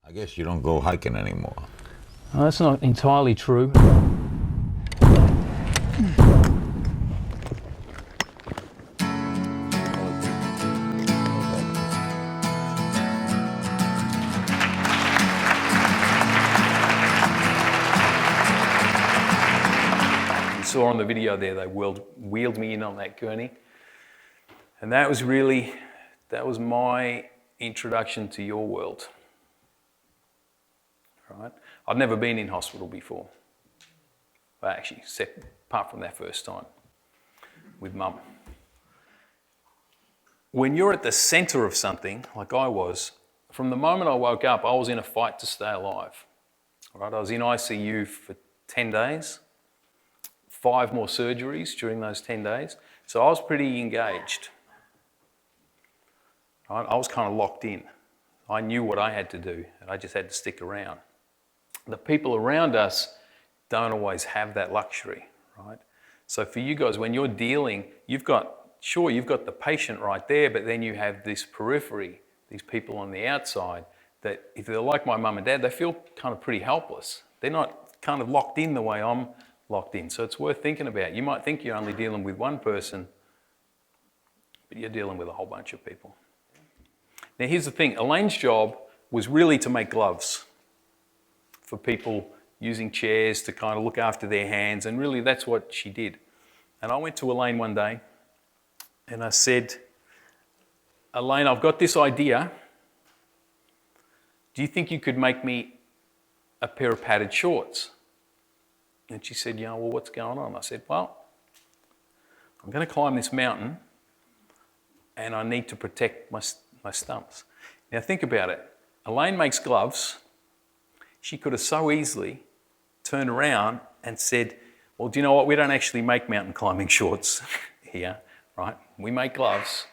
I guess you don't go hiking anymore. That's not entirely true. You saw on the video there, they wheeled me in on that gurney. And that was my introduction to your world. Right? I'd never been in hospital before. Actually, apart from that first time with Mum. When you're at the center of something, like I was, from the moment I woke up, I was in a fight to stay alive. Right? I was in ICU for 10 days, 5 more surgeries during those 10 days. So I was pretty engaged. Right? I was kind of locked in. I knew what I had to do, and I just had to stick around. The people around us don't always have that luxury, right? So for you guys, when you're dealing, you've got the patient right there, but then you have this periphery, these people on the outside that if they're like my mum and dad, they feel kind of pretty helpless. They're not kind of locked in the way I'm locked in. So it's worth thinking about. You might think you're only dealing with one person, but you're dealing with a whole bunch of people. Now here's the thing, Elaine's job was really to make gloves for people using chairs to kind of look after their hands, and really that's what she did. And I went to Elaine one day and I said, Elaine, I've got this idea. Do you think you could make me a pair of padded shorts? And she said, yeah, well, what's going on? I said, well, I'm going to climb this mountain and I need to protect my stumps. Now think about it. Elaine makes gloves. She could have so easily turned around and said, well, do you know what? We don't actually make mountain climbing shorts here, right? We make gloves,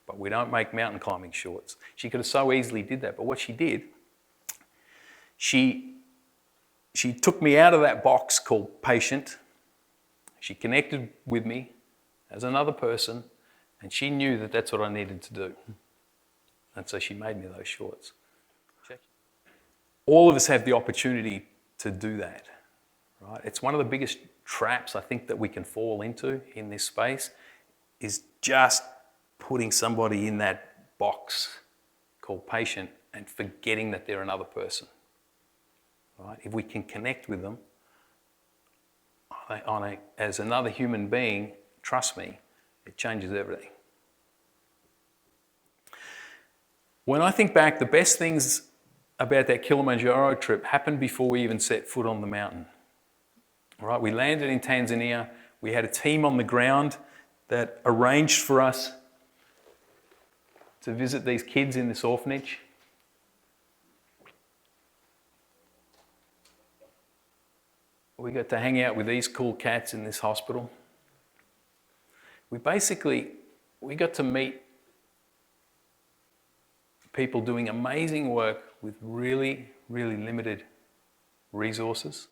but we don't make mountain climbing shorts. She could have so easily did that, but what she did, she took me out of that box called patient. She connected with me as another person, and she knew that that's what I needed to do. And so she made me those shorts. All of us have the opportunity to do that, right? It's one of the biggest traps I think that we can fall into in this space is just putting somebody in that box called patient and forgetting that they're another person, right? If we can connect with them as another human being, trust me, it changes everything. When I think back, the best things about that Kilimanjaro trip happened before we even set foot on the mountain. Right? We landed in Tanzania. We had a team on the ground that arranged for us to visit these kids in this orphanage. We got to hang out with these cool cats in this hospital. We got to meet people doing amazing work with really, really limited resources.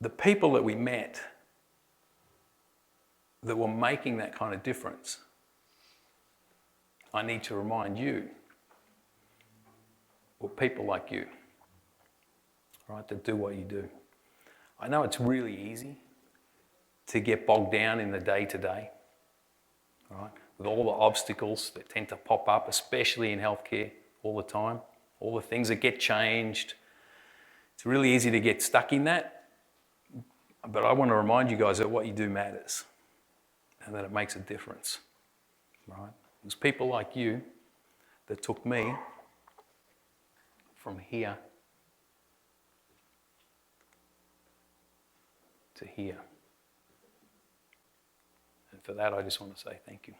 The people that we met that were making that kind of difference, I need to remind you, were people like you, right, that do what you do. I know it's really easy to get bogged down in the day-to-day, right, with all the obstacles that tend to pop up, especially in healthcare all the time, all the things that get changed. It's really easy to get stuck in that, but I want to remind you guys that what you do matters and that it makes a difference, right? It was people like you that took me from here to here. And for that, I just want to say thank you.